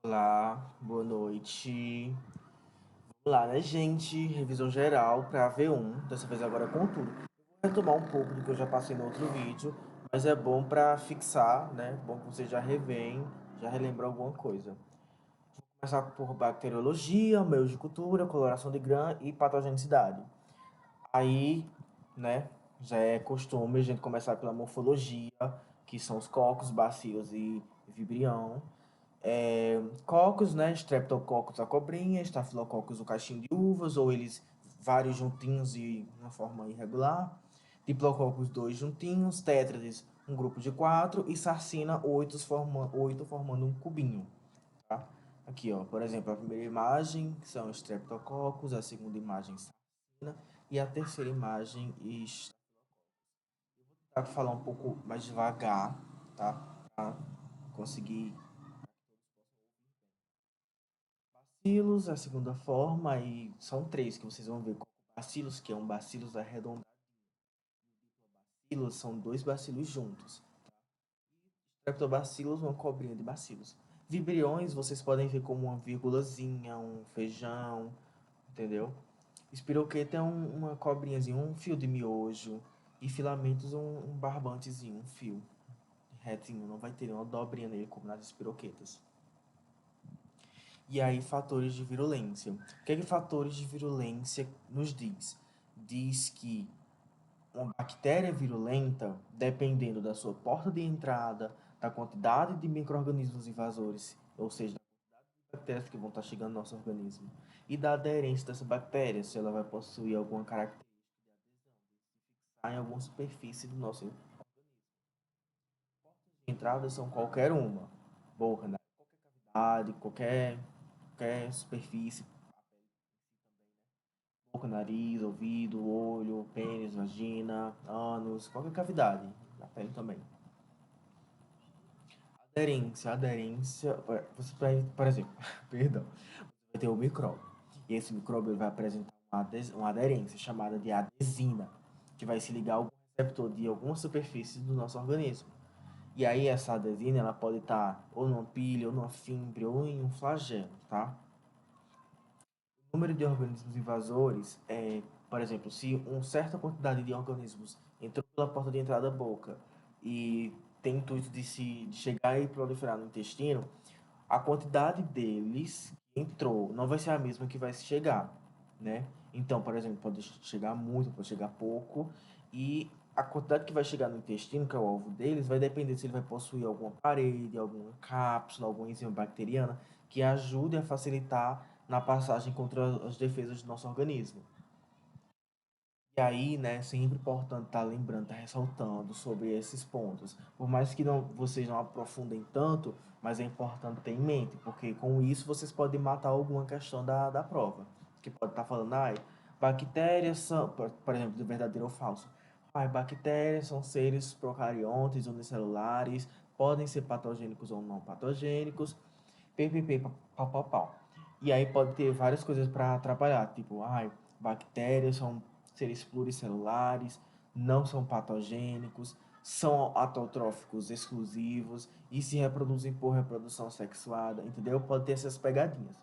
Olá, boa noite. Vamos lá, né, gente? Revisão geral para V1, dessa vez agora com tudo. Vou retomar um pouco do que eu já passei no outro vídeo, mas é bom para fixar, né? Bom que você já revém, já relembra alguma coisa. Vou começar por bacteriologia, meios de cultura, coloração de grã e patogenicidade. Aí, né, já é costume a gente começar pela morfologia, que são os cocos, bacilos e vibrião. Cocos, né? Streptococcus a cobrinha, Staphylococcus o caixinho de uvas, ou eles vários juntinhos e uma forma irregular. Diplococcus dois juntinhos, Tétrades um grupo de quatro e Sarcina oito formando um cubinho, tá? Aqui, ó, por exemplo, a primeira imagem são Streptococcus, a segunda imagem Sarcina e a terceira imagem Vou falar um pouco mais devagar, tá? Pra conseguir bacilos, a segunda forma, e são três que vocês vão ver. Bacilos, que é um bacilos arredondado. Bacilos são dois bacilos juntos. Streptobacilos, uma cobrinha de bacilos. Vibriões, vocês podem ver como uma vírgulazinha, um feijão, entendeu? Espiroqueta é uma cobrinhazinha, um fio de miojo. E filamentos, um barbantezinho, um fio retinho. Não vai ter uma dobrinha nele como nas espiroquetas. E aí, fatores de virulência. O que é que fatores de virulência nos diz? Diz que uma bactéria virulenta, dependendo da sua porta de entrada, da quantidade de micro-organismos invasores, ou seja, das bactérias que vão estar chegando no nosso organismo, e da aderência dessa bactéria, se ela vai possuir alguma característica de adesão, em alguma superfície do nosso organismo. Portas de entrada são qualquer uma, boca, né? Qualquer cavidade, qualquer superfície, boca, nariz, ouvido, olho, pênis, vagina, ânus, qualquer cavidade, na pele também. Aderência, você vai, por exemplo, perdão, você vai ter o micróbio, e esse micróbio vai apresentar uma aderência chamada de adesina, que vai se ligar ao receptor de alguma superfície do nosso organismo. E aí essa adesina, ela pode estar ou numa pilha, ou numa fimbre, ou em um flagelo, tá? O número de organismos invasores é, por exemplo, se uma certa quantidade de organismos entrou pela porta de entrada da boca e tem intuito de chegar e proliferar no intestino, a quantidade deles que entrou não vai ser a mesma que vai chegar, né? Então, por exemplo, pode chegar muito, pode chegar pouco, e a quantidade que vai chegar no intestino, que é o alvo deles, vai depender se ele vai possuir alguma parede, alguma cápsula, alguma enzima bacteriana que ajude a facilitar na passagem contra as defesas do nosso organismo. E aí, né, sempre importante estar lembrando, estar ressaltando sobre esses pontos. Por mais que vocês não aprofundem tanto, mas é importante ter em mente, porque com isso vocês podem matar alguma questão da prova. Que pode estar falando, bactérias são, por exemplo, de verdadeiro ou falso. Bactérias são seres procariontes, unicelulares, podem ser patogênicos ou não patogênicos, ppp, pau, pau, pau. E aí pode ter várias coisas para atrapalhar, tipo, bactérias são seres pluricelulares, não são patogênicos, são autotróficos exclusivos e se reproduzem por reprodução sexuada, entendeu? Pode ter essas pegadinhas.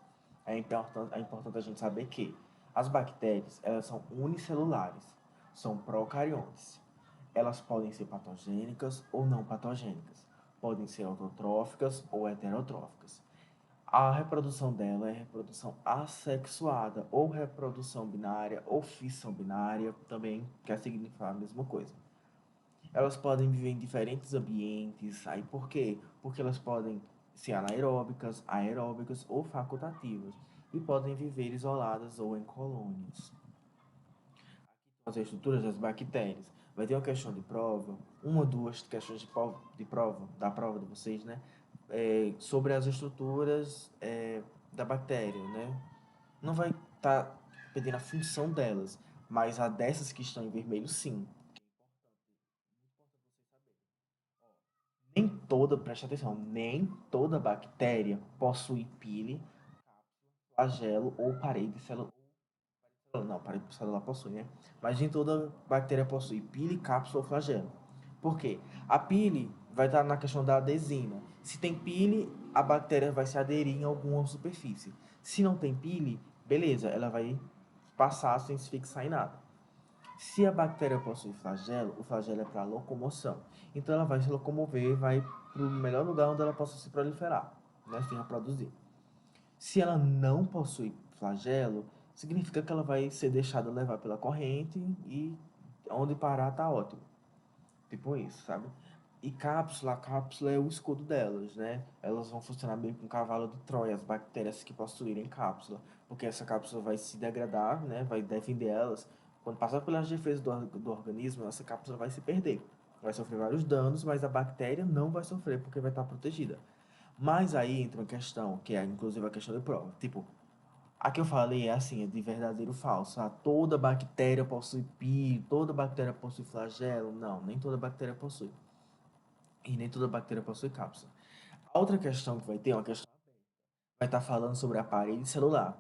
É importante a gente saber que as bactérias, elas são unicelulares, são procariontes. Elas podem ser patogênicas ou não patogênicas. Podem ser autotróficas ou heterotróficas. A reprodução dela é reprodução assexuada, ou reprodução binária, ou fissão binária, também quer significar a mesma coisa. Elas podem viver em diferentes ambientes, aí por quê? Porque elas podem ser anaeróbicas, aeróbicas ou facultativas, e podem viver isoladas ou em colônias. Aqui estão as estruturas das bactérias. Vai ter uma questão de prova, uma ou duas questões de prova, da prova de vocês, né? Sobre as estruturas da bactéria, né? Não vai estar pedindo a função delas, mas a dessas que estão em vermelho, sim. Nem toda, preste atenção, nem toda bactéria possui pile, flagelo ou parede celular. Não, parede celular possui, né? Mas nem toda bactéria possui pile, cápsula ou flagelo. Por quê? A pile vai estar na questão da adesina. Se tem pele, a bactéria vai se aderir em alguma superfície. Se não tem pele, beleza, ela vai passar sem se fixar em nada. Se a bactéria possui flagelo, o flagelo é para locomoção. Então ela vai se locomover, vai para o melhor lugar onde ela possa se proliferar, né, se reproduzir. Se ela não possui flagelo, significa que ela vai ser deixada levar pela corrente e onde parar tá ótimo. Tipo isso, sabe? E cápsula, a cápsula é o escudo delas, né? Elas vão funcionar meio que um cavalo de Troia, as bactérias que possuírem cápsula, porque essa cápsula vai se degradar, né? Vai defender elas. Quando passar pelas defesas do organismo, essa cápsula vai se perder. Vai sofrer vários danos, mas a bactéria não vai sofrer porque vai estar protegida. Mas aí entra uma questão, que é inclusive a questão de prova. Tipo, a que eu falei é assim, é de verdadeiro ou falso. Ah, toda bactéria possui pili, toda bactéria possui flagelo. Não, nem toda bactéria possui. E nem toda bactéria possui cápsula. A outra questão que vai ter, uma questão vai estar falando sobre a parede celular.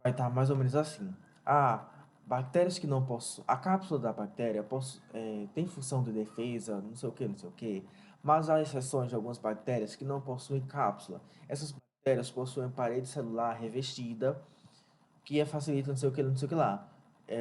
Vai estar mais ou menos assim. Ah, bactérias que não possuem. A cápsula da bactéria tem função de defesa, não sei o que, não sei o que. Mas há exceções de algumas bactérias que não possuem cápsula. Essas bactérias possuem parede celular revestida que facilita não sei o que, não sei o que lá.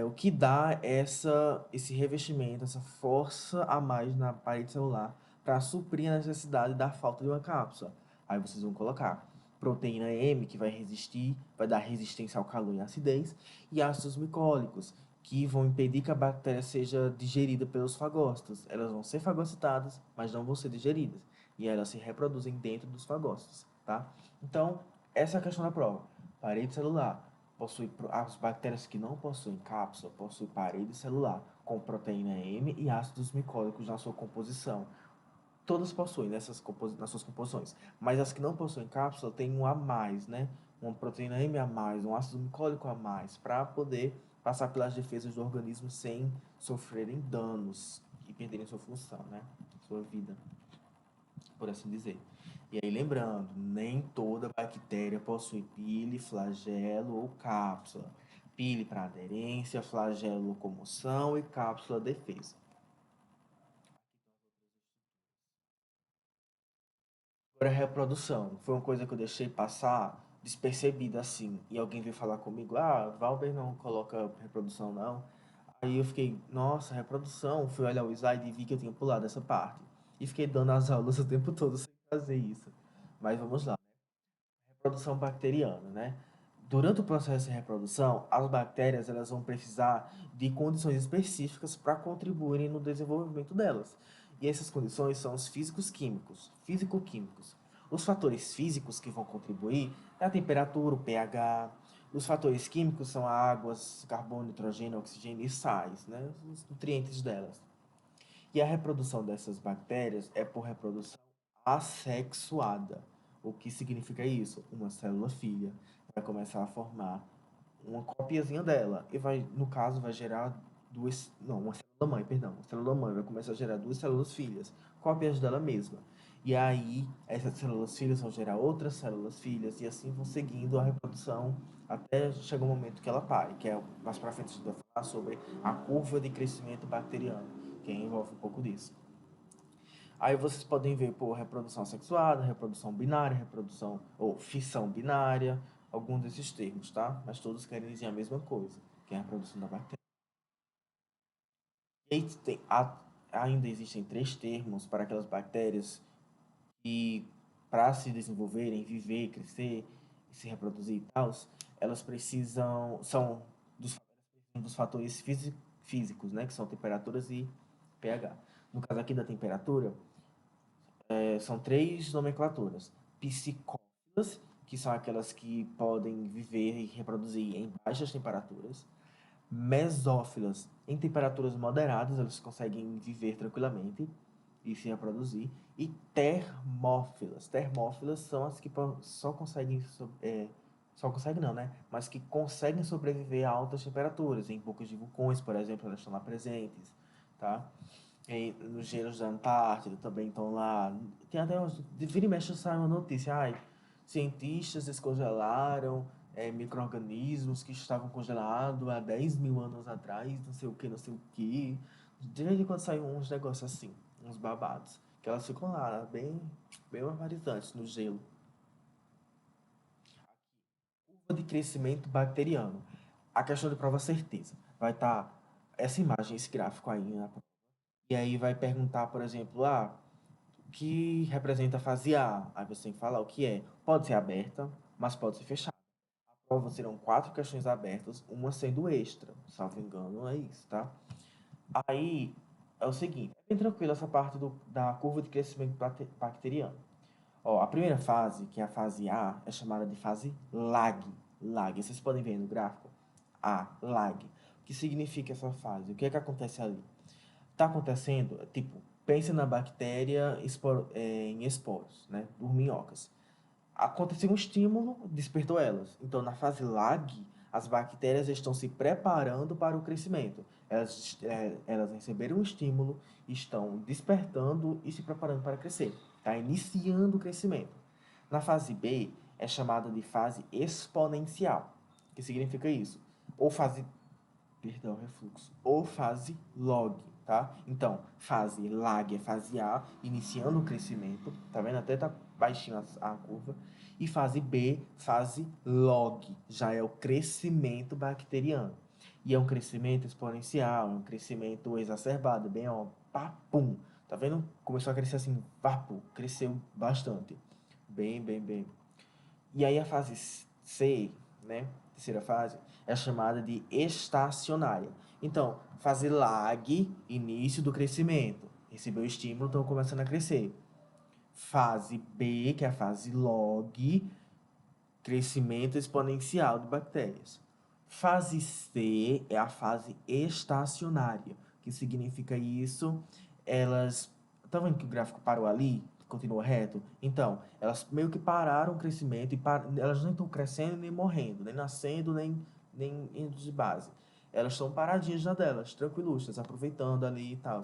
O que dá esse revestimento, essa força a mais na parede celular para suprir a necessidade da falta de uma cápsula. Aí vocês vão colocar proteína M, que vai resistir, vai dar resistência ao calor e acidez, e ácidos micólicos, que vão impedir que a bactéria seja digerida pelos fagócitos. Elas vão ser fagocitadas, mas não vão ser digeridas. E elas se reproduzem dentro dos fagócitos, tá? Então, essa é a questão da prova. Parede celular as bactérias que não possuem cápsula possuem parede celular com proteína M e ácidos micólicos na sua composição. Todas possuem nas suas composições, mas as que não possuem cápsula têm um a mais, né? Uma proteína M a mais, um ácido micólico a mais, para poder passar pelas defesas do organismo sem sofrerem danos e perderem sua função, né? Sua vida, por assim dizer. E aí, lembrando, nem toda bactéria possui pile, flagelo ou cápsula. Pile para aderência, flagelo locomoção e cápsula defesa. Agora, reprodução. Foi uma coisa que eu deixei passar despercebida assim. E alguém veio falar comigo: ah, Valber não coloca reprodução não. Aí eu fiquei: nossa, reprodução. Fui olhar o slide e vi que eu tinha pulado essa parte. E fiquei dando as aulas o tempo todo sem fazer isso. Mas vamos lá. Reprodução bacteriana, né? Durante o processo de reprodução, as bactérias elas vão precisar de condições específicas para contribuírem no desenvolvimento delas. E essas condições são os físicos-químicos, físico-químicos. Os fatores físicos que vão contribuir é a temperatura, o pH. Os fatores químicos são águas, carbono, nitrogênio, oxigênio e sais, né? Os nutrientes delas. E a reprodução dessas bactérias é por reprodução assexuada. O que significa isso? Uma célula filha vai começar a formar uma copiazinha dela e vai, no caso, vai gerar duas, não, uma célula mãe, perdão, uma célula mãe vai começar a gerar duas células filhas, cópias dela mesma. E aí, essas células filhas vão gerar outras células filhas e assim vão seguindo a reprodução até chegar o momento que ela pare, que é mais para frente a gente vai falar sobre a curva de crescimento bacteriano, que envolve um pouco disso. Aí vocês podem ver por reprodução sexuada, reprodução binária, reprodução ou fissão binária, alguns desses termos, tá? Mas todos querem dizer a mesma coisa, que é a reprodução da bactéria. E aí ainda existem três termos para aquelas bactérias que, para se desenvolverem, viver, crescer, se reproduzir e tal, elas precisam, dos fatores físicos, né? Que são temperaturas e pH. No caso aqui da temperatura, são três nomenclaturas. Psicófilas, que são aquelas que podem viver e reproduzir em baixas temperaturas. Mesófilas, em temperaturas moderadas, elas conseguem viver tranquilamente e se reproduzir. E termófilas. Termófilas são as que só conseguem, só conseguem não, né? Mas que conseguem sobreviver a altas temperaturas. Em bocas de vulcões, por exemplo, elas estão lá presentes, tá? Nos gelos da Antártida também estão lá. Tem até uns. De vira e mexe sai uma notícia. Ai, cientistas descongelaram micro-organismos que estavam congelados há 10 mil anos atrás, não sei o que, não sei o que. De vez em quando saem uns negócios assim, uns babados. que elas ficam lá, bem vaporizantes no gelo. Curva de crescimento bacteriano. A questão de prova certeza. Vai estar essa imagem, esse gráfico aí, né? E aí vai perguntar, por exemplo, o que representa a fase A? Aí você tem que falar o que é. Pode ser aberta, mas pode ser fechada. A prova serão 4 questões abertas, uma sendo extra. Salvo engano, é isso, tá? Aí é o seguinte, é bem tranquilo essa parte da curva de crescimento bacteriano. Ó, a primeira fase, que é a fase A, é chamada de fase lag. Lag, vocês podem ver no gráfico. A, lag. O que significa essa fase? O que é que acontece ali? Está acontecendo, tipo, pense na bactéria em esporos, né? Dorminhocas. Aconteceu um estímulo, despertou elas. Então, na fase lag, as bactérias estão se preparando para o crescimento. Elas receberam um estímulo, estão despertando e se preparando para crescer. Está iniciando o crescimento. Na fase B, é chamada de fase exponencial. O que significa isso? Ou fase Perdão, refluxo. Ou fase log, tá? Então, fase lag é fase A, iniciando o crescimento, tá vendo? Até tá baixinho a curva. E fase B, fase log, já é o crescimento bacteriano. E é um crescimento exponencial, um crescimento exacerbado, bem, ó, papum. Tá vendo? Começou a crescer assim, papo, cresceu bastante. Bem. E aí a fase C, né, terceira fase, é chamada de estacionária. Então, fase lag, início do crescimento. Recebeu estímulo, estão começando a crescer. Fase B, que é a fase log, crescimento exponencial de bactérias. Fase C é a fase estacionária. O que significa isso? Elas. Tá vendo que o gráfico parou ali? Continua reto? Então, elas meio que pararam o crescimento elas não estão crescendo nem morrendo, nem nascendo, nem indo de base. Elas estão paradinhas na delas, tranquilusas, aproveitando ali e tal.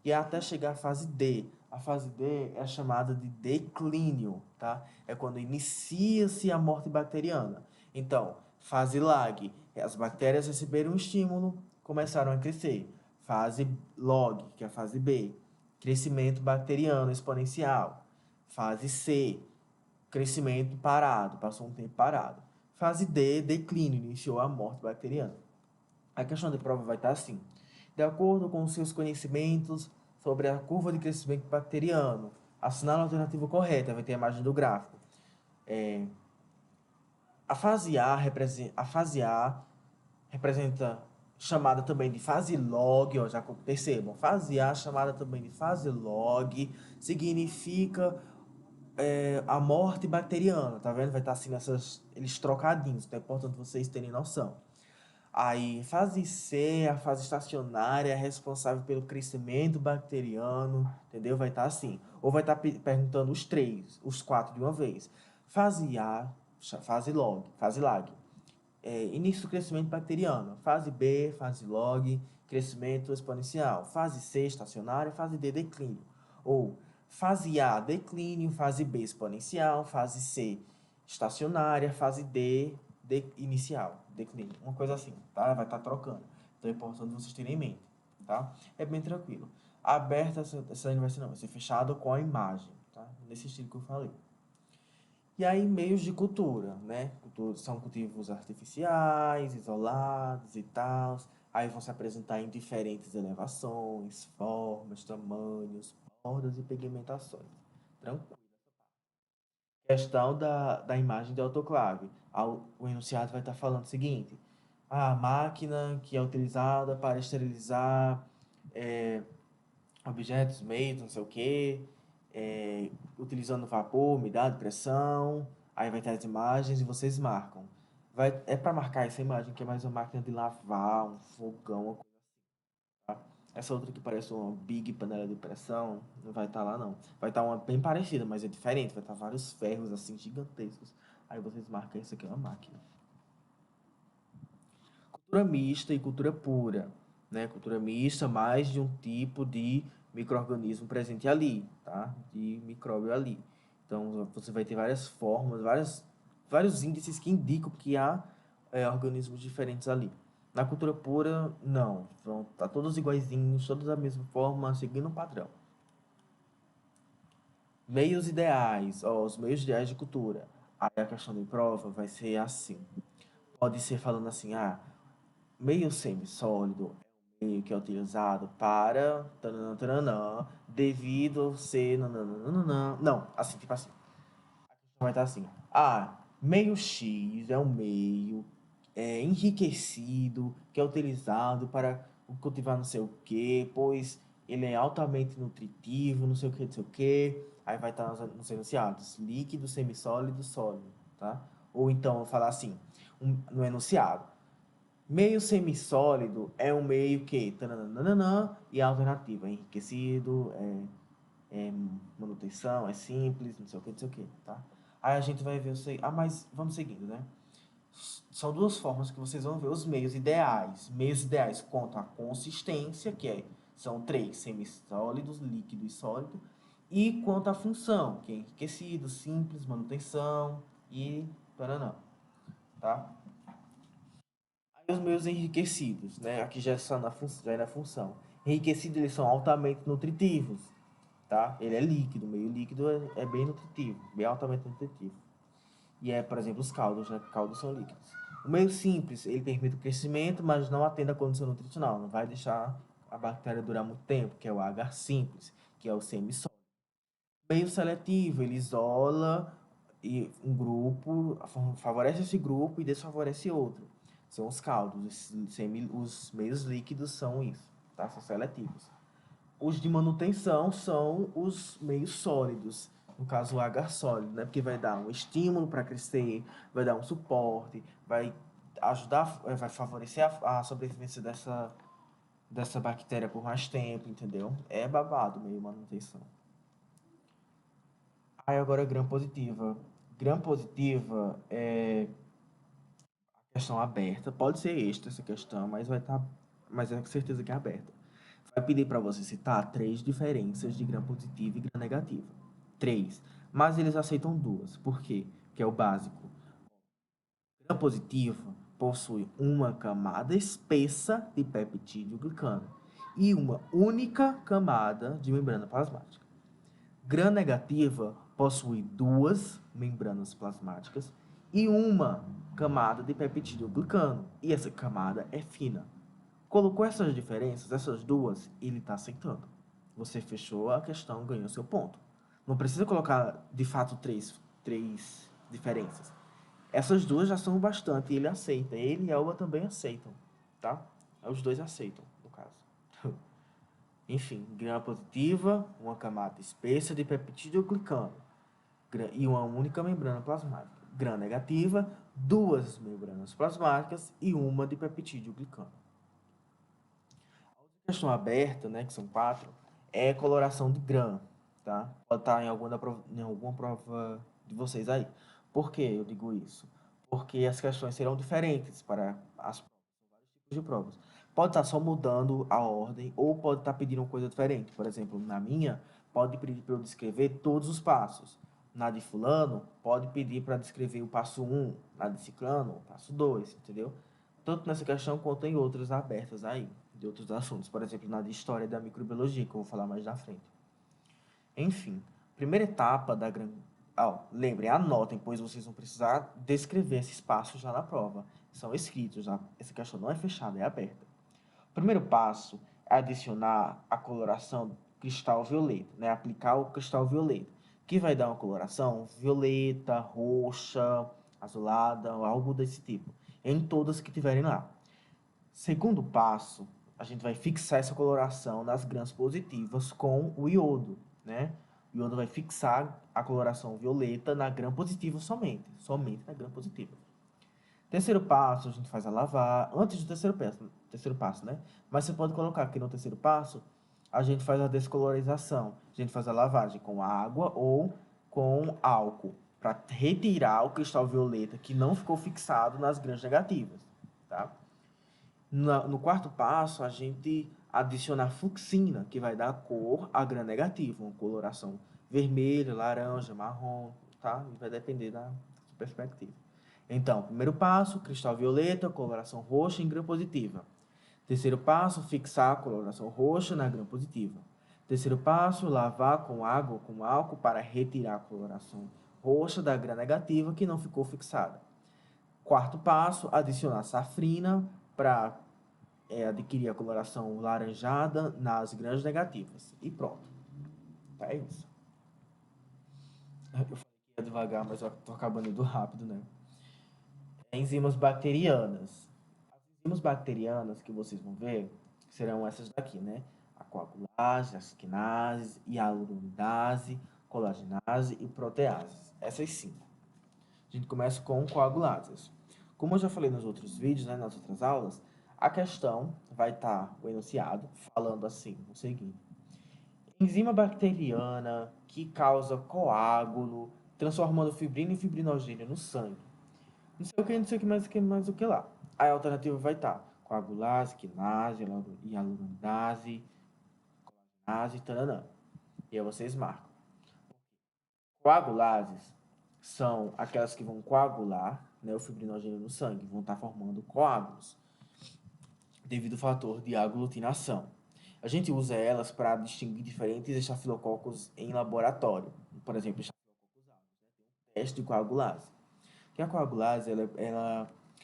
E até chegar à fase D. A fase D é chamada de declínio, tá? É quando inicia-se a morte bacteriana. Então, fase lag, as bactérias receberam um estímulo, começaram a crescer. Fase log, que é a fase B, crescimento bacteriano exponencial. Fase C, crescimento parado, passou um tempo parado. Fase D, declínio, iniciou a morte bacteriana. A questão de prova vai estar assim. De acordo com os seus conhecimentos sobre a curva de crescimento bacteriano, assinale a alternativa correta, vai ter a imagem do gráfico. A fase A representa chamada também de fase log, ó, já percebam, fase A chamada também de fase log, significa a morte bacteriana, tá vendo? Vai estar assim eles trocadinhos, então é importante vocês terem noção. Aí, fase C, a fase estacionária, é responsável pelo crescimento bacteriano, entendeu? Vai estar assim. Ou vai estar perguntando os quatro de uma vez. Fase A, fase lag. Início do crescimento bacteriano. Fase B, fase log, crescimento exponencial. Fase C, estacionária. Fase D, declínio. Ou fase A, declínio. Fase B, exponencial. Fase C, estacionária. Fase D, inicial, declínio. Uma coisa assim, tá? Vai estar trocando. Então é importante vocês terem em mente, tá? É bem tranquilo. Aberta essa aí não vai ser não, vai ser fechado com a imagem, tá? Nesse estilo que eu falei. E aí, meios de cultura, né? São cultivos artificiais, isolados e tal. Aí vão se apresentar em diferentes elevações, formas, tamanhos, bordas e pigmentações. Tranquilo. Questão da imagem de autoclave. O enunciado vai estar falando o seguinte: a máquina que é utilizada para esterilizar é, objetos, meios, não sei o quê, utilizando vapor, umidade, pressão. Aí vai ter as imagens e vocês marcam. É para marcar essa imagem que é mais uma máquina de lavar, um fogão, uma coisa, tá? Essa outra que parece uma big panela de pressão, não vai estar lá não. Vai estar uma bem parecida, mas é diferente. Vai estar vários ferros assim gigantescos. Aí vocês marcam isso aqui é uma máquina. Cultura mista e cultura pura, né? Cultura mista, mais de um tipo de micro-organismo presente ali, tá? De micróbio ali. Então, você vai ter várias formas, vários índices que indicam que há organismos diferentes ali. Na cultura pura, não. Vão estar todos iguaizinhos, todos da mesma forma, seguindo um padrão. Meios ideais, ó, os meios ideais de cultura. Aí a questão de prova vai ser assim. Pode ser falando assim, meio semissólido é um meio que é utilizado para tananã, tananã, devido ser nananana. Não, assim, tipo assim. Vai estar assim. Meio X é um meio enriquecido que é utilizado para cultivar não sei o quê, pois ele é altamente nutritivo, não sei o que, não sei o quê. Aí vai estar nos enunciados, líquido, semissólido, sólido, tá? Ou então, eu falar assim, no enunciado, meio semissólido é um meio que tananana, e a alternativa é enriquecido, é manutenção, é simples, não sei o que, não sei o que, tá? Aí a gente vai ver, mas vamos seguindo, né? São duas formas que vocês vão ver os meios ideais. Meios ideais quanto à consistência, são três, semissólidos, líquido e sólido, e quanto à função, que é enriquecido, simples, manutenção e paranã, tá? Aí os meios enriquecidos, né? Aqui já, já é na função. Enriquecidos, eles são altamente nutritivos, tá? Ele é líquido, meio líquido é bem nutritivo, bem altamente nutritivo. E por exemplo, os caldos, né? Caldos são líquidos. O meio simples, ele permite o crescimento, mas não atende à condição nutricional, não vai deixar a bactéria durar muito tempo, que é o H simples, que é o semissólido. O meio seletivo, ele isola um grupo, favorece esse grupo e desfavorece outro. São os caldos, os meios líquidos são isso, tá? São seletivos. Os de manutenção são os meios sólidos, no caso o H sólido, né? Porque vai dar um estímulo para crescer, vai dar um suporte, vai ajudar, vai favorecer a sobrevivência dessa bactéria por mais tempo, entendeu? É babado meio manutenção. Aí agora gram positiva. Gram positiva é a questão aberta, pode ser extra essa questão, mas é com certeza que é aberta. Vai pedir para você citar três diferenças de gram positiva e gram negativa. Três. Mas eles aceitam duas. Por quê? Que é o básico. Gram positiva possui uma camada espessa de peptídeo glicano e uma única camada de membrana plasmática. Gram negativa possui duas membranas plasmáticas e uma camada de peptídeo glicano, e essa camada é fina. Colocou essas diferenças, essas duas, ele está aceitando. Você fechou a questão, ganhou seu ponto. Não precisa colocar, de fato, três diferenças. Essas duas já são bastante, e ele aceita. Ele e a Elba também aceitam, tá? Os dois aceitam, no caso. Enfim, gram positiva, uma camada espessa de peptídeo glicano e uma única membrana plasmática. Gram negativa, duas membranas plasmáticas e uma de peptídeo glicano. A questão aberta, né, que são quatro, é coloração de gram, tá? Pode estar em alguma prova de vocês aí. Por que eu digo isso? Porque as questões serão diferentes para as provas, são vários tipos de provas. Pode estar só mudando a ordem ou pode estar pedindo uma coisa diferente. Por exemplo, na minha, pode pedir para eu descrever todos os passos. Na de fulano, pode pedir para descrever o passo um. Na de ciclano, o passo 2, entendeu? Tanto nessa questão quanto em outras abertas aí, de outros assuntos. Por exemplo, na de história da microbiologia, que eu vou falar mais na frente. Enfim, primeira etapa da grande... lembrem, anotem, pois vocês vão precisar descrever esses passos já na prova. São escritos, já. Essa questão não é fechada, é aberta. O primeiro passo é adicionar a coloração cristal violeta, né? Aplicar o cristal violeta, que vai dar uma coloração violeta, roxa, azulada, algo desse tipo, em todas que tiverem lá. Segundo passo, a gente vai fixar essa coloração nas grãs positivas com o iodo, né? O iodo vai fixar a coloração violeta na grã positiva somente na grã positiva. Terceiro passo, a gente faz a lavar, antes do terceiro passo, né? Mas você pode colocar aqui no terceiro passo, a gente faz a descolorização, a gente faz a lavagem com água ou com álcool, para retirar o cristal violeta que não ficou fixado nas grãs negativas, tá? No quarto passo, a gente adiciona a fucsina, que vai dar cor à grã negativa, uma coloração vermelha, laranja, marrom, tá? E vai depender da sua perspectiva. Então, primeiro passo, cristal violeta, coloração roxa em grã positiva. Terceiro passo, fixar a coloração roxa na grã positiva. Terceiro passo, lavar com água ou com álcool para retirar a coloração roxa da gram-negativa que não ficou fixada. Quarto passo, adicionar safrina para adquirir a coloração laranjada nas grãs negativas. E pronto. É isso. Eu falei que ia devagar, mas eu tô acabando indo rápido, né? Enzimas bacterianas. As enzimas bacterianas que vocês vão ver serão essas daqui, né? A coagulase, as quinases, hialuronidase, colagenase e proteases. Essas cinco. A gente começa com coagulases. Como eu já falei nos outros vídeos, né, nas outras aulas, a questão vai estar, o enunciado, falando assim, o seguinte. Enzima bacteriana que causa coágulo, transformando fibrina em fibrinogênio no sangue. Não sei o que, não sei o que mais o que lá. Aí a alternativa vai estar coagulase, quinase, hialuronidase, colagenase, tananã. E aí vocês marcam. Coagulases são aquelas que vão coagular, né, o fibrinogênio no sangue, vão estar formando coágulos, devido ao fator de aglutinação. A gente usa elas para distinguir diferentes estafilococos em laboratório. Por exemplo, estafilococos aureus, né? Tem um teste de coagulase. Que a coagulase ela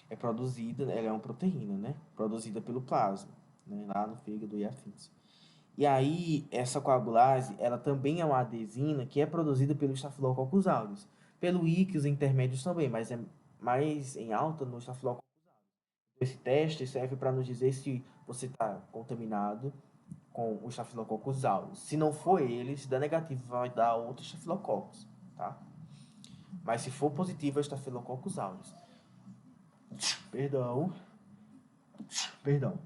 é produzida, ela é uma proteína, né? Produzida pelo plasma, né? Lá no fígado e afins. E aí, essa coagulase, ela também é uma adesina que é produzida pelo Staphylococcus aureus. Pelo íquios intermédios também, mas é mais em alta no Staphylococcus aureus. Esse teste serve para nos dizer se você está contaminado com o Staphylococcus aureus. Se não for ele, se der negativo, vai dar outro Staphylococcus, tá? Mas se for positivo, é Staphylococcus aureus. Perdão. Perdão.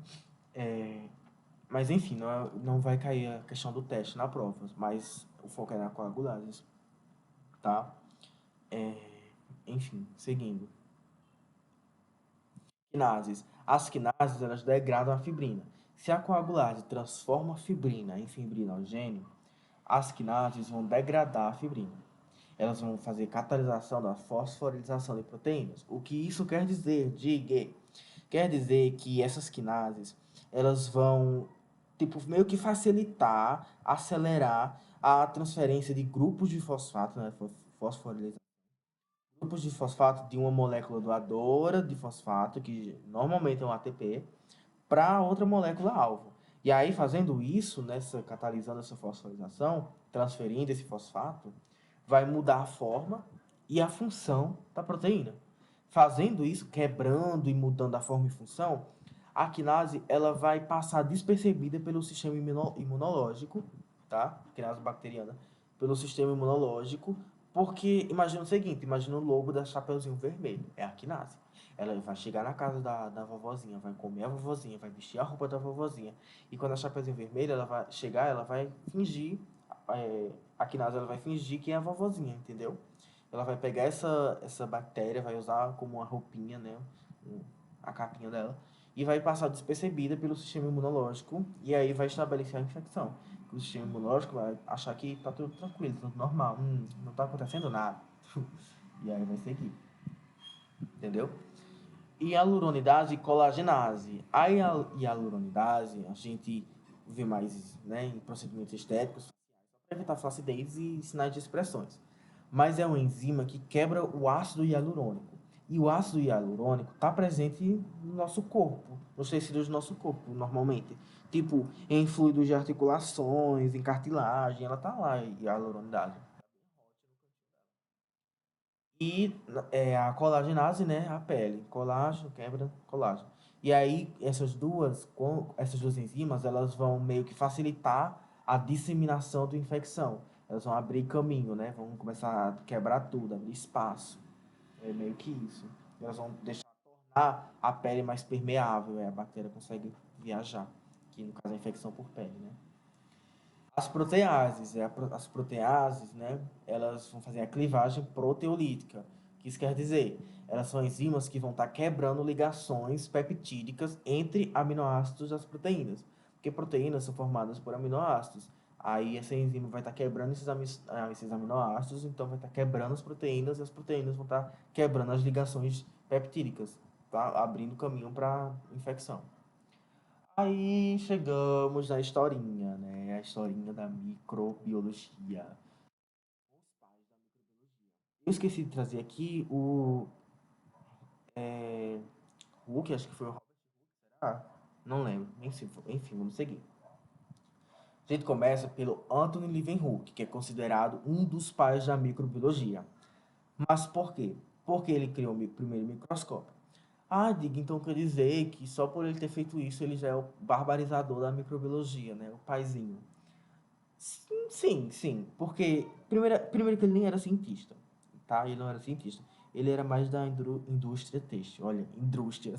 Mas enfim, não vai cair a questão do teste na prova, mas o foco é na coagulase, tá? Enfim, seguindo. Quinases. As quinases, elas degradam a fibrina. Se a coagulase transforma a fibrina em fibrinogênio, as quinases vão degradar a fibrina. Elas vão fazer catalisação da fosforilação de proteínas. O que isso quer dizer, Diga? Quer dizer que essas quinases, elas vão, tipo, meio que facilitar, acelerar a transferência de grupos de fosfato, né? Fosforilação. Grupos de fosfato de uma molécula doadora de fosfato, que normalmente é um ATP, para outra molécula alvo. E aí, fazendo isso, catalisando essa fosforilação, transferindo esse fosfato, vai mudar a forma e a função da proteína. Fazendo isso, quebrando e mudando a forma e função, a quinase ela vai passar despercebida pelo sistema imunológico, tá? A quinase bacteriana, pelo sistema imunológico, porque imagina o seguinte, imagina o lobo da Chapeuzinho Vermelho, é a quinase. Ela vai chegar na casa da vovozinha, vai comer a vovozinha, vai vestir a roupa da vovozinha. E quando a Chapeuzinho Vermelho ela vai chegar, ela vai fingir, a quinase ela vai fingir que é a vovozinha, entendeu? Ela vai pegar essa bactéria, vai usar como uma roupinha, né? A capinha dela, e vai passar despercebida pelo sistema imunológico, e aí vai estabelecer a infecção. O sistema imunológico vai achar que tá tudo tranquilo, tudo normal, não tá acontecendo nada. E aí vai seguir. Entendeu? Hialuronidase e colagenase. A hialuronidase, a gente vê mais, né, em procedimentos estéticos, para evitar flacidez e sinais de expressões. Mas é uma enzima que quebra o ácido hialurônico. E o ácido hialurônico está presente no nosso corpo, nos tecidos do nosso corpo, normalmente. Tipo, em fluidos de articulações, em cartilagem, ela está lá, a hialuronidase. E a colagenase, né? A pele. Colágeno, quebra, colágeno. E aí, essas duas enzimas, elas vão meio que facilitar a disseminação da infecção. Elas vão abrir caminho, né? Vão começar a quebrar tudo, abrir espaço. É meio que isso. Elas vão tornar a pele mais permeável, a bactéria consegue viajar. Que no caso é a infecção por pele, né? As proteases, as proteases, né, elas vão fazer a clivagem proteolítica. O que isso quer dizer? Elas são enzimas que vão estar quebrando ligações peptídicas entre aminoácidos das proteínas. Porque proteínas são formadas por aminoácidos. Aí essa enzima vai estar quebrando esses aminoácidos, então vai estar quebrando as proteínas e as proteínas vão estar quebrando as ligações peptídicas, tá? Abrindo caminho para infecção. Aí chegamos na historinha, né? A historinha da microbiologia. Os pais da microbiologia. Eu esqueci de trazer aqui o Hulk, acho que foi o Robert Hulk, será? Não lembro. Enfim, vamos seguir. A gente começa pelo Anthony Leeuwenhoek, que é considerado um dos pais da microbiologia. Mas por quê? Porque ele criou o primeiro microscópio. Ah, diga, então quer dizer que só por ele ter feito isso, ele já é o barbarizador da microbiologia, né? O paizinho. Sim, sim, sim. Porque, primeiro que ele nem era cientista, tá? Ele não era cientista. Ele era mais da indústria têxtil. Olha, indústria.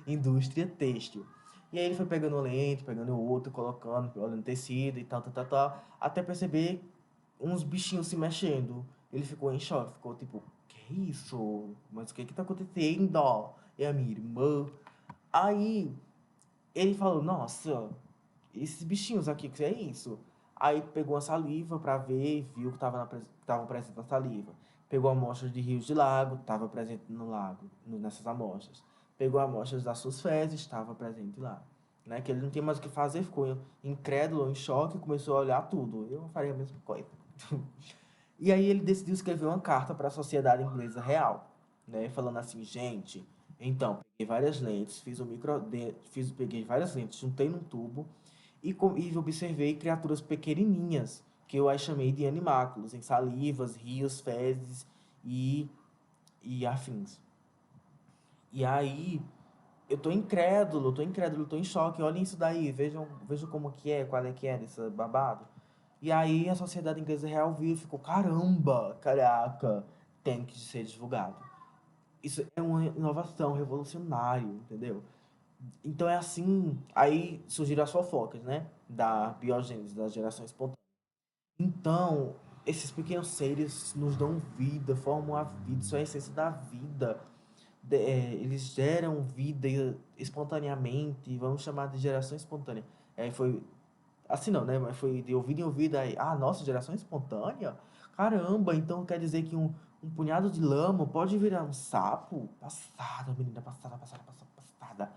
Indústria têxtil. E aí ele foi pegando lente, pegando outro, colocando, olhando tecido e tal, tal, tal, tal, até perceber uns bichinhos se mexendo. Ele ficou em choque, ficou tipo, que isso? Mas o que que tá acontecendo? É a minha irmã. Aí ele falou, nossa, esses bichinhos aqui, o que é isso? Aí pegou a saliva para ver, viu que estavam presentes na saliva. Pegou amostras de rios de lago, estava presente no lago, nessas amostras. Pegou amostras das suas fezes, estava presente lá. Né? Que ele não tinha mais o que fazer, ficou incrédulo, em choque, e começou a olhar tudo. Eu faria a mesma coisa. E aí ele decidiu escrever uma carta para a Sociedade Inglesa Real, né, falando assim, gente, então, peguei várias lentes, peguei várias lentes, juntei num tubo e observei criaturas pequenininhas, que eu as chamei de animáculos, em salivas, rios, fezes e, e afins. E aí, eu tô incrédulo, tô em choque, olhem isso daí, vejam como qual é que é desse babado. E aí a Sociedade Inglesa Real viu e ficou, caramba, caraca, tem que ser divulgado. Isso é uma inovação revolucionária, entendeu? Então é assim, aí surgiram as fofocas, né? Da biogênese, da geração espontânea. Então, esses pequenos seres nos dão vida, formam a vida, isso é a essência da vida. Eles geram vida espontaneamente, vamos chamar de geração espontânea. Foi assim não, né? Mas foi de ouvido em ouvido aí. Ah, nossa, geração espontânea? Caramba, então quer dizer que um punhado de lama pode virar um sapo? Passada, menina, passada, passada, passada, passada.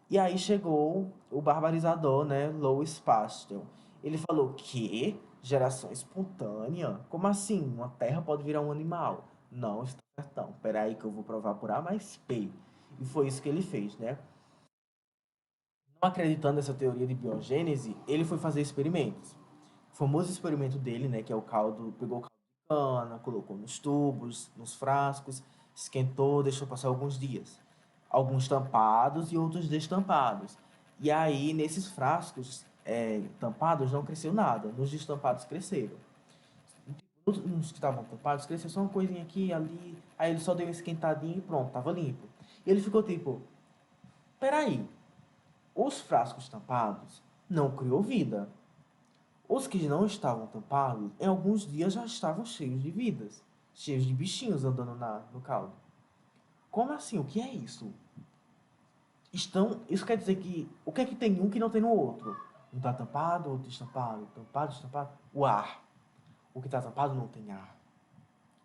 E aí chegou o barbarizador, né? Louis Pasteur. Ele falou que geração espontânea? Como assim? Uma terra pode virar um animal? Não, está certão. Peraí que eu vou provar por A mais P. E foi isso que ele fez, né? Não acreditando nessa teoria de biogênese, ele foi fazer experimentos. O famoso experimento dele, né, que é o caldo, pegou o caldo de cana, colocou nos tubos, nos frascos, esquentou, deixou passar alguns dias. Alguns tampados e outros destampados. E aí, nesses frascos tampados, não cresceu nada. Nos destampados, cresceram. Nos que estavam tampados, cresceu só uma coisinha aqui, ali. Aí ele só deu uma esquentadinha e pronto, tava limpo. E ele ficou tipo, peraí, os frascos tampados não criou vida. Os que não estavam tampados, em alguns dias já estavam cheios de vidas, cheios de bichinhos andando no caldo. Como assim? O que é isso? Isso quer dizer que o que é que tem um que não tem no outro? Um está tampado, outro destampado, tampado, destampado. O ar. O que está tampado não tem ar.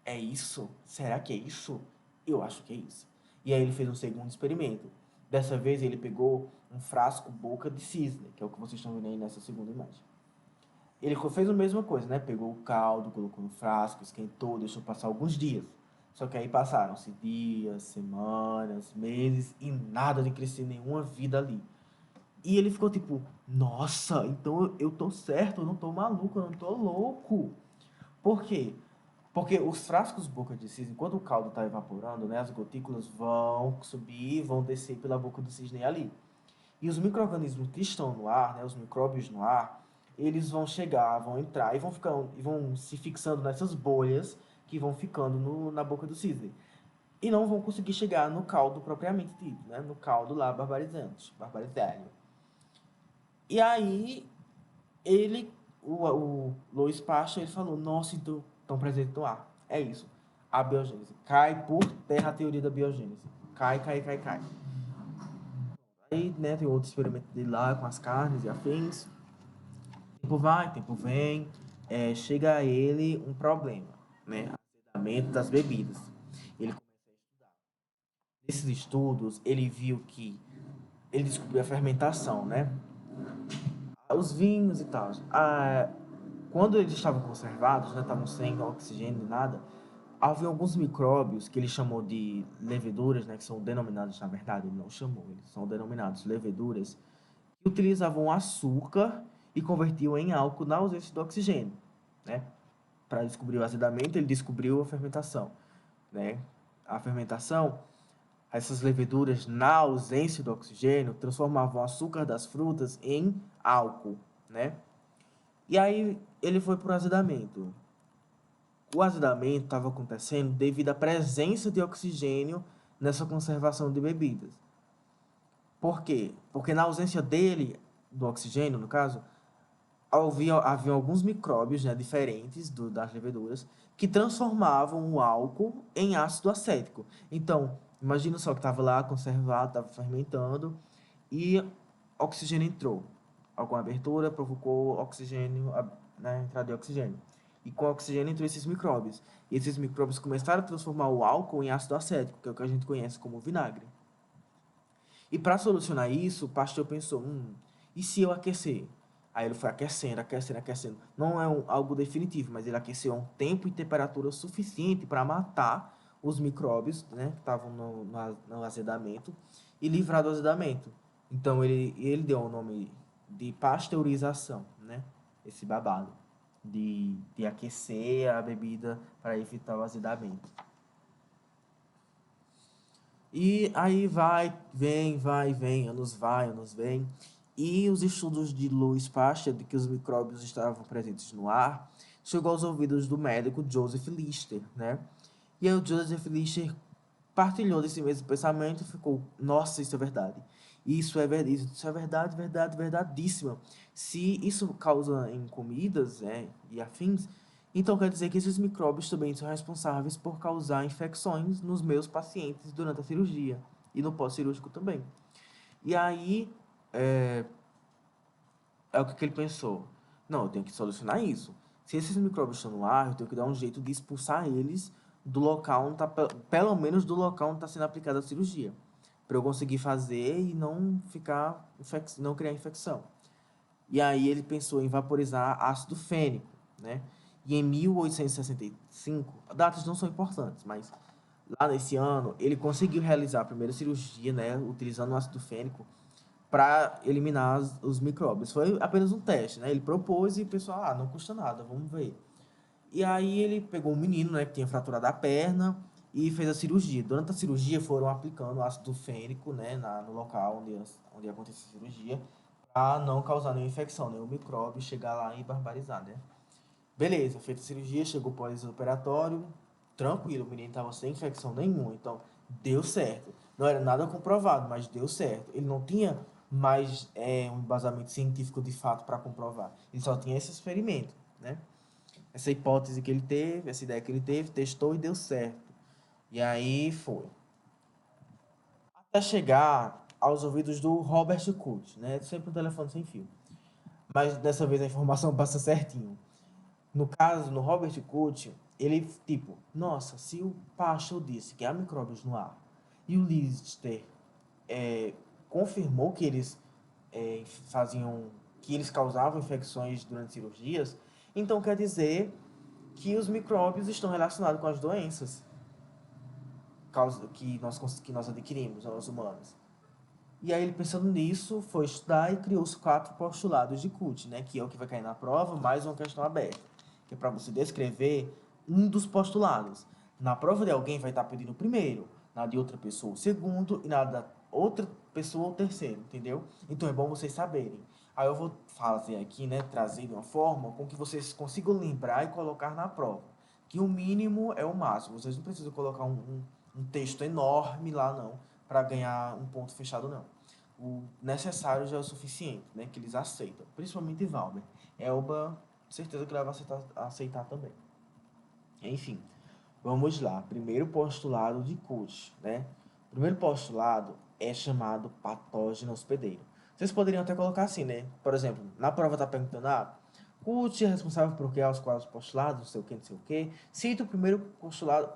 É isso? Será que é isso? Eu acho que é isso. E aí ele fez um segundo experimento. Dessa vez ele pegou um frasco boca de cisne, que é o que vocês estão vendo aí nessa segunda imagem. Ele fez a mesma coisa, né? Pegou o caldo, colocou no frasco, esquentou, deixou passar alguns dias. Só que aí passaram-se dias, semanas, meses e nada de crescer nenhuma vida ali. E ele ficou tipo, nossa, então eu tô certo, eu não tô maluco, eu não tô louco. Por quê? Porque os frascos boca de cisne, enquanto o caldo está evaporando, né, as gotículas vão subir, vão descer pela boca do cisne ali. E os micro-organismos que estão no ar, né, os micróbios no ar, eles vão chegar, vão entrar e vão se fixando nessas bolhas que vão ficando na boca do cisne. E não vão conseguir chegar no caldo propriamente dito, né? No caldo lá barbarizante, barbarizado. E aí, o Louis Pasteur, ele falou, nossa, então, estão presentes no ar. É isso. A biogênese. Cai por terra a teoria da biogênese. Cai, cai, cai, cai. Aí, né, tem outro experimento dele lá com as carnes e afins. Tempo vai, tempo vem, chega a ele um problema, né? Azedamento das bebidas. Ele começa a estudar. Nesses estudos, ele viu que ele descobriu a fermentação, né? Os vinhos e tal. Quando eles estavam conservados, né, estavam sem oxigênio nem nada, havia alguns micróbios que ele chamou de leveduras, né, que são denominados, na verdade, ele não chamou, eles são denominados leveduras, que utilizavam açúcar e convertiam em álcool na ausência do oxigênio, né? Para descobrir o azedamento, ele descobriu a fermentação, né? A fermentação, essas leveduras, na ausência do oxigênio, transformavam o açúcar das frutas em álcool, né? E aí ele foi para o azedamento. O azedamento estava acontecendo devido à presença de oxigênio nessa conservação de bebidas. Por quê? Porque na ausência dele, do oxigênio, no caso, havia alguns micróbios, né, diferentes das leveduras que transformavam o álcool em ácido acético. Então, imagina só que estava lá conservado, estava fermentando e oxigênio entrou. Alguma abertura provocou oxigênio, né, entrada de oxigênio. E com o oxigênio entrou esses micróbios. E esses micróbios começaram a transformar o álcool em ácido acético, que é o que a gente conhece como vinagre. E para solucionar isso, o pastor pensou, e se eu aquecer? Aí ele foi aquecendo, aquecendo, aquecendo. Não é algo definitivo, mas ele aqueceu a um tempo e temperatura suficiente para matar os micróbios, né, que estavam no azedamento e livrar do azedamento. Então ele deu o nome de pasteurização, né? Esse babado de aquecer a bebida para evitar o azedamento. E aí vai, anos vem. E os estudos de Louis Pasteur de que os micróbios estavam presentes no ar chegou aos ouvidos do médico Joseph Lister, né? E aí o Joseph Lister partilhou desse mesmo pensamento e ficou, nossa, isso é verdade. Isso é verdade, verdade, verdadíssima. Se isso causa em comidas, e afins, então quer dizer que esses micróbios também são responsáveis por causar infecções nos meus pacientes durante a cirurgia e no pós-cirúrgico também. E aí, é, é o que ele pensou. Não, eu tenho que solucionar isso. Se esses micróbios estão no ar, eu tenho que dar um jeito de expulsar eles do local onde tá, pelo menos do local onde está sendo aplicada a cirurgia, para eu conseguir fazer e não não criar infecção. E aí ele pensou em vaporizar ácido fênico, né? E em 1865, datas não são importantes, mas lá nesse ano ele conseguiu realizar a primeira cirurgia, né, utilizando o ácido fênico para eliminar os micróbios. Foi apenas um teste, né? Ele propôs e o pessoal, não custa nada, vamos ver. E aí ele pegou um menino, né, que tinha fraturado a perna e fez a cirurgia. Durante a cirurgia foram aplicando ácido fênico, né, no local onde aconteceu a cirurgia, para não causar nenhuma infecção, nenhum micróbio chegar lá e barbarizar, né? Beleza, feita a cirurgia, chegou pós-operatório, tranquilo, o menino estava sem infecção nenhuma, então deu certo. Não era nada comprovado, mas deu certo. Ele não tinha mais um embasamento científico de fato para comprovar. Ele só tinha esse experimento, né? Essa hipótese que ele teve, essa ideia que ele teve, testou e deu certo. E aí foi. Até chegar aos ouvidos do Robert Koch, né? Sempre um telefone sem fio. Mas dessa vez a informação passa certinho. No caso, no Robert Koch, ele, tipo, nossa, se o Pasteur disse que há micróbios no ar e o Lister confirmou que eles faziam, que eles causavam infecções durante cirurgias, então quer dizer que os micróbios estão relacionados com as doenças que nós adquirimos, nós humanos. E aí ele pensando nisso, foi estudar e criou os 4 postulados de Koch, né, que é o que vai cair na prova, mais uma questão aberta, que é para você descrever um dos postulados. Na prova de alguém vai estar pedindo o primeiro, na de outra pessoa o segundo e na da outra pessoa o terceiro, entendeu? Então é bom vocês saberem. Aí eu vou fazer aqui, né, trazer de uma forma com que vocês consigam lembrar e colocar na prova. Que o mínimo é o máximo. Vocês não precisam colocar um texto enorme lá, não, para ganhar um ponto fechado, não. O necessário já é o suficiente, né? Que eles aceitam. Principalmente Valber. Elba, certeza que ela vai aceitar também. Enfim, vamos lá. Primeiro postulado de Koch, né? O primeiro postulado é chamado patógeno hospedeiro. Vocês poderiam até colocar assim, né? Por exemplo, na prova tá perguntando, Koch é responsável por criar os 4 postulados, não sei o que, não sei o que. Cita o primeiro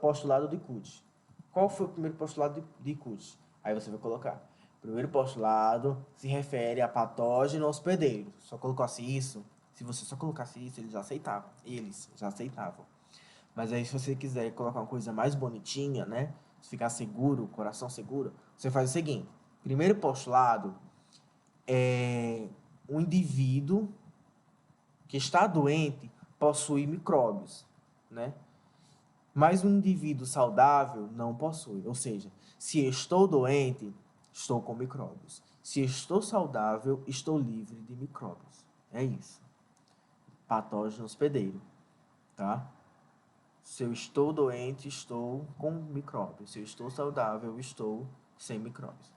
postulado de Koch. Qual foi o primeiro postulado de Koch? Aí você vai colocar. Primeiro postulado se refere a patógeno hospedeiro. Só colocasse isso, se você só colocasse isso, eles já aceitavam. Eles já aceitavam. Mas aí, se você quiser colocar uma coisa mais bonitinha, né? Se ficar seguro, coração seguro, você faz o seguinte: primeiro postulado é um indivíduo que está doente possui micróbios, né? Mas um indivíduo saudável não possui. Ou seja, se estou doente, estou com micróbios. Se estou saudável, estou livre de micróbios. É isso. Patógeno hospedeiro, tá? Se eu estou doente, estou com micróbios. Se eu estou saudável, estou sem micróbios.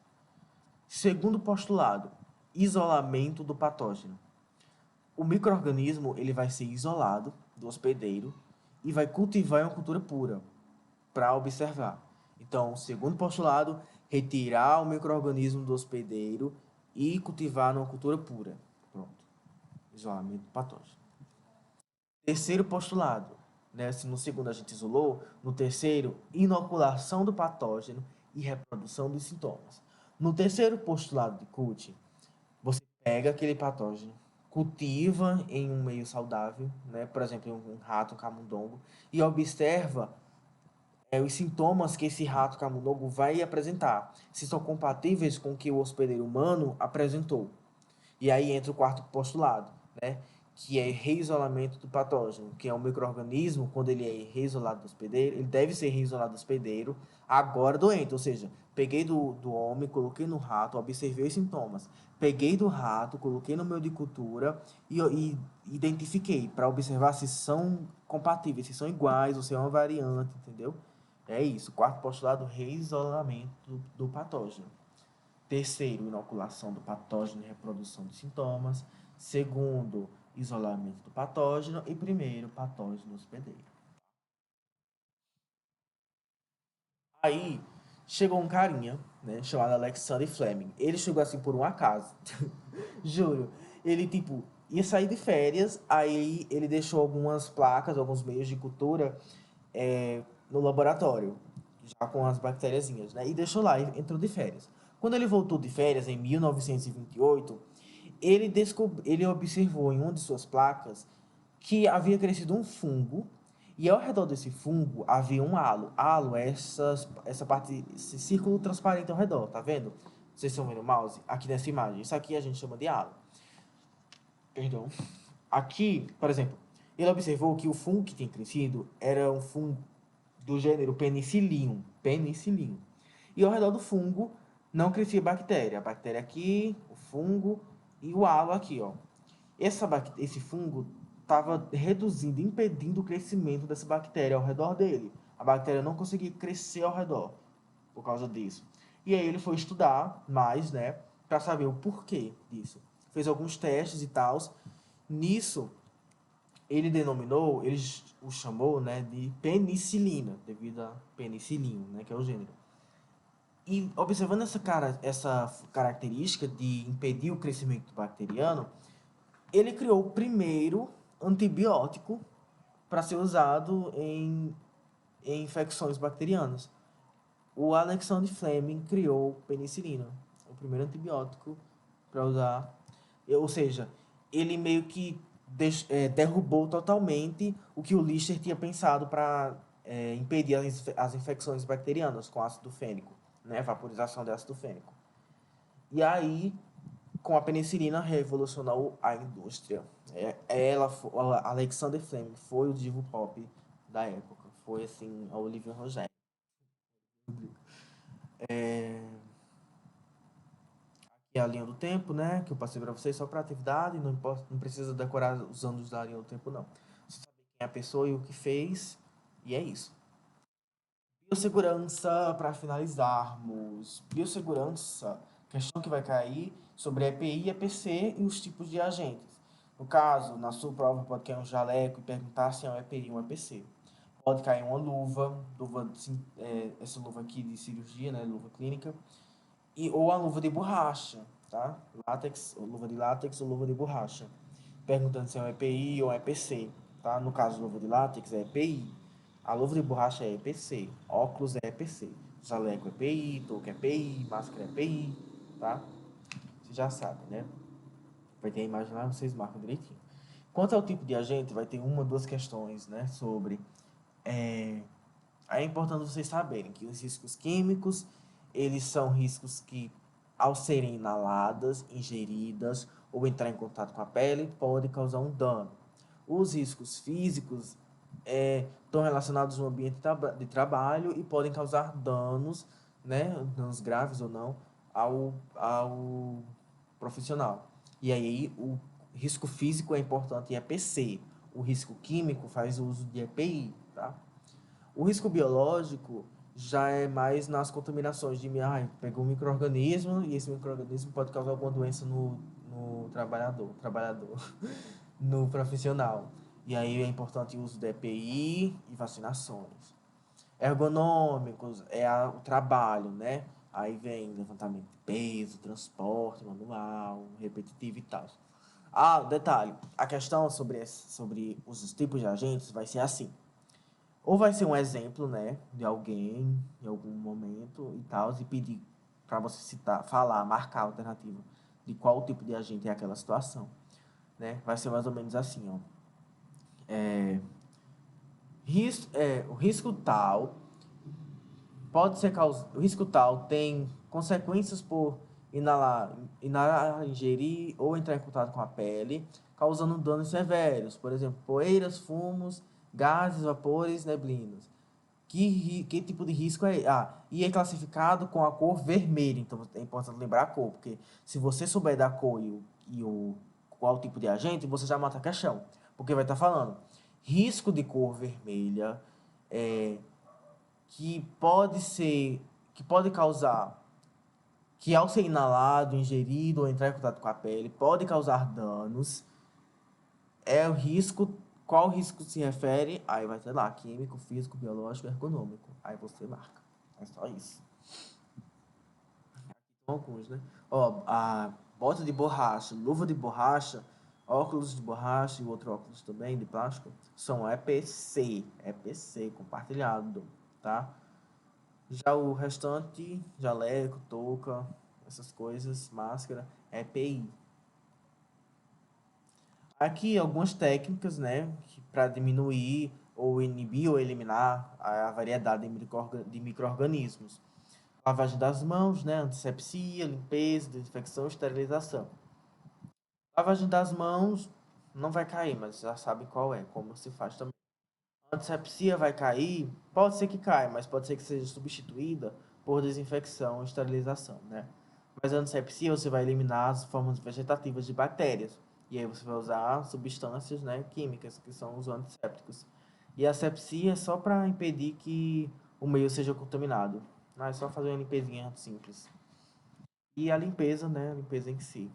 Segundo postulado, isolamento do patógeno. O micro-organismo ele vai ser isolado do hospedeiro e vai cultivar em uma cultura pura para observar. Então, segundo postulado, retirar o micro-organismo do hospedeiro e cultivar numa cultura pura. Pronto. Isolamento do patógeno. Terceiro postulado, né? Se no segundo a gente isolou, no terceiro, inoculação do patógeno e reprodução dos sintomas. No terceiro postulado de Cuth, você pega aquele patógeno, cultiva em um meio saudável, né? Por exemplo, um rato, um camundongo, e observa os sintomas que esse rato camundongo vai apresentar, se são compatíveis com o que o hospedeiro humano apresentou. E aí entra o quarto postulado, né? Que é reisolamento do patógeno, que é um micro-organismo, quando ele é reisolado do hospedeiro, ele deve ser reisolado do hospedeiro, agora doente, ou seja, peguei do homem, coloquei no rato, observei os sintomas, peguei do rato, coloquei no meio de cultura e identifiquei para observar se são compatíveis, se são iguais ou se é uma variante, entendeu? É isso, quarto postulado, reisolamento do patógeno. Terceiro, inoculação do patógeno e reprodução de sintomas. Segundo, isolamento do patógeno. E primeiro, patógeno hospedeiro. Aí, chegou um carinha, né, chamado Alexander Fleming. Ele chegou assim por um acaso. Juro. Ele, tipo, ia sair de férias, aí ele deixou algumas placas, alguns meios de cultura no laboratório, já com as bactériazinhas, né? E deixou lá e entrou de férias. Quando ele voltou de férias, em 1928, ele observou em uma de suas placas que havia crescido um fungo e ao redor desse fungo havia um halo. Halo é essa parte, esse círculo transparente ao redor, tá vendo? Vocês estão vendo o mouse? Aqui nessa imagem. Isso aqui a gente chama de halo. Perdão. Aqui, por exemplo, ele observou que o fungo que tinha crescido era um fungo do gênero Penicillium. Penicillium. E ao redor do fungo não crescia bactéria. A bactéria aqui, o fungo e o halo aqui, ó. Esse fungo estava reduzindo, impedindo o crescimento dessa bactéria ao redor dele. A bactéria não conseguia crescer ao redor por causa disso. E aí ele foi estudar mais, né, para saber o porquê disso. Fez alguns testes e tal. Nisso, ele denominou, ele o chamou, né, de penicilina, devido a penicillium, né, que é o gênero. E observando essa característica de impedir o crescimento bacteriano, ele criou o primeiro antibiótico para ser usado em infecções bacterianas. O Alexander Fleming criou penicilina, o primeiro antibiótico para usar. Ou seja, ele meio que derrubou totalmente o que o Lister tinha pensado para impedir as infecções bacterianas com ácido fênico, né? Vaporização de ácido fênico. E aí, com a penicilina, revolucionou a indústria. O Alexander Fleming foi o divo pop da época. Foi, assim, a Olivia Rogério. Aqui é a linha do tempo, né? Que eu passei para vocês só para atividade. Não precisa decorar os anos da linha do tempo, não. Você sabe quem é a pessoa e o que fez. E é isso. Biossegurança, para finalizarmos. Biossegurança, questão que vai cair sobre EPI, EPC e os tipos de agentes. No caso, na sua prova pode cair um jaleco e perguntar se é um EPI ou um EPC. Pode cair uma essa luva aqui de cirurgia, né, luva clínica, ou a luva de borracha, tá? Látex, luva de látex ou luva de borracha. Perguntando se é um EPI ou um EPC, tá? No caso, luva de látex é EPI. A luva de borracha é EPC, óculos é EPC, jaleco é EPI, touca é EPI, máscara é EPI. tá? Vocês já sabem, né? Vai ter a imagem lá, vocês marcam direitinho. Quanto ao tipo de agente, vai ter uma ou duas questões, né? Sobre... É importante vocês saberem que os riscos químicos, eles são riscos que, ao serem inaladas, ingeridas ou entrar em contato com a pele, podem causar um dano. Os riscos físicos estão relacionados ao ambiente de trabalho e podem causar danos, né, danos graves ou não, ao profissional. E aí o risco físico é importante em EPC. O risco químico faz uso de EPI, tá? O risco biológico já é mais nas contaminações de, pegou um micro-organismo e esse micro-organismo pode causar alguma doença no trabalhador, no profissional. E aí é importante o uso de EPI e vacinações. Ergonômicos o trabalho, né? Aí vem levantamento de peso, transporte manual, repetitivo e tal. Detalhe, a questão sobre os tipos de agentes vai ser assim. Ou vai ser um exemplo, né, de alguém em algum momento e tal, e pedir para você citar, falar, marcar a alternativa de qual tipo de agente é aquela situação, né? Vai ser mais ou menos assim, ó. O risco tal pode ser o risco tal tem consequências por inalar, ingerir ou entrar em contato com a pele, causando danos severos, por exemplo, poeiras, fumos, gases, vapores, neblinas. Que tipo de risco é? E é classificado com a cor vermelha. Então é importante lembrar a cor, porque se você souber da cor qual tipo de agente, você já mata a questão. Porque vai estar falando risco de cor vermelha, que pode causar, que ao ser inalado, ingerido ou entrar em contato com a pele, pode causar danos. É o risco, qual risco se refere? Aí vai ter lá, químico, físico, biológico, ergonômico. Aí você marca. É só isso. Alguns, né? Ó, a bota de borracha, luva de borracha, óculos de borracha e outro óculos também de plástico são EPC, EPC compartilhado, tá? Já o restante, jaleco, touca, essas coisas, máscara, EPI. Aqui algumas técnicas, né, para diminuir ou inibir ou eliminar a variedade de micro-organismos. Lavagem das mãos, né, antisepsia, limpeza, desinfecção, esterilização. Lavagem das mãos não vai cair, mas já sabe qual é, como se faz também. Antisepsia vai cair, pode ser que caia, mas pode ser que seja substituída por desinfecção, esterilização, né? Mas a antisepsia você vai eliminar as formas vegetativas de bactérias. E aí você vai usar substâncias, né, químicas, que são os antissépticos. E a asepsia é só para impedir que o meio seja contaminado. É só fazer uma limpezinha simples. E a limpeza, né, a limpeza em si.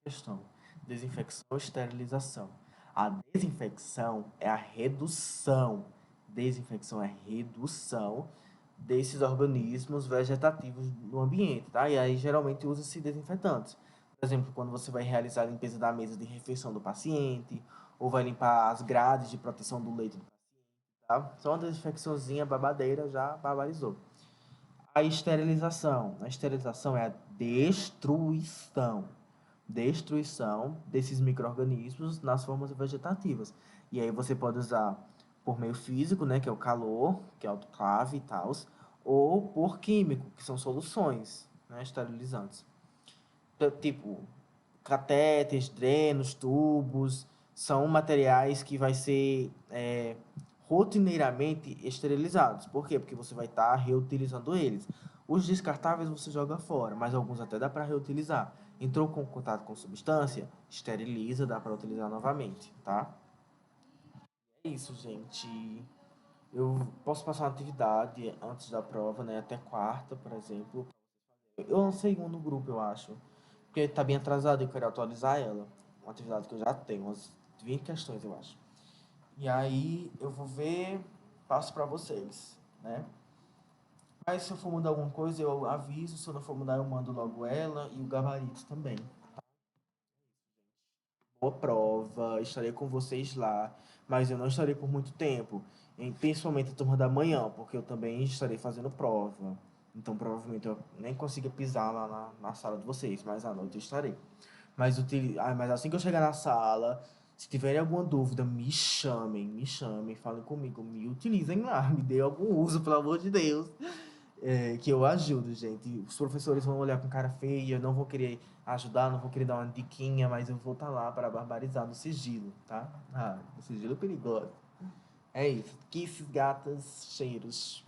Questão: desinfecção ou esterilização. A desinfecção é a redução. Desinfecção é redução desses organismos vegetativos no ambiente, tá? E aí geralmente usa-se desinfetantes. Por exemplo, quando você vai realizar a limpeza da mesa de refeição do paciente, ou vai limpar as grades de proteção do leito do paciente, tá? Só uma desinfecçãozinha babadeira já barbarizou. A esterilização. A esterilização é a destruição desses micro-organismos nas formas vegetativas. E aí você pode usar por meio físico, né, que é o calor, que é autoclave e tal, ou por químico, que são soluções, né, esterilizantes. Então, tipo, catéteres, drenos, tubos, são materiais que vai ser rotineiramente esterilizados. Por quê? Porque você vai estar reutilizando eles. Os descartáveis você joga fora, mas alguns até dá para reutilizar. Entrou com contato com substância, esteriliza, dá para utilizar novamente, tá? É isso, gente. Eu posso passar uma atividade antes da prova, né? Até quarta, por exemplo. Eu lancei um no grupo, eu acho. Porque tá bem atrasado e eu quero atualizar ela. Uma atividade que eu já tenho, umas 20 questões, eu acho. E aí eu vou ver, passo para vocês, né? Mas se eu for mudar alguma coisa, eu aviso. Se eu não for mudar, eu mando logo ela e o gabarito também. Boa prova, estarei com vocês lá, mas eu não estarei por muito tempo, principalmente a turma da manhã, porque eu também estarei fazendo prova. Então, provavelmente eu nem consiga pisar lá na sala de vocês, mas à noite eu estarei. Mas assim que eu chegar na sala, se tiverem alguma dúvida, me chamem, falem comigo, me utilizem lá, me dê algum uso, pelo amor de Deus. Que eu ajudo, gente. Os professores vão olhar com cara feia, não vou querer ajudar, não vou querer dar uma diquinha, mas eu vou estar lá para barbarizar no sigilo, tá? Ah, no sigilo perigoso. É isso. Kisses, gatas, cheiros.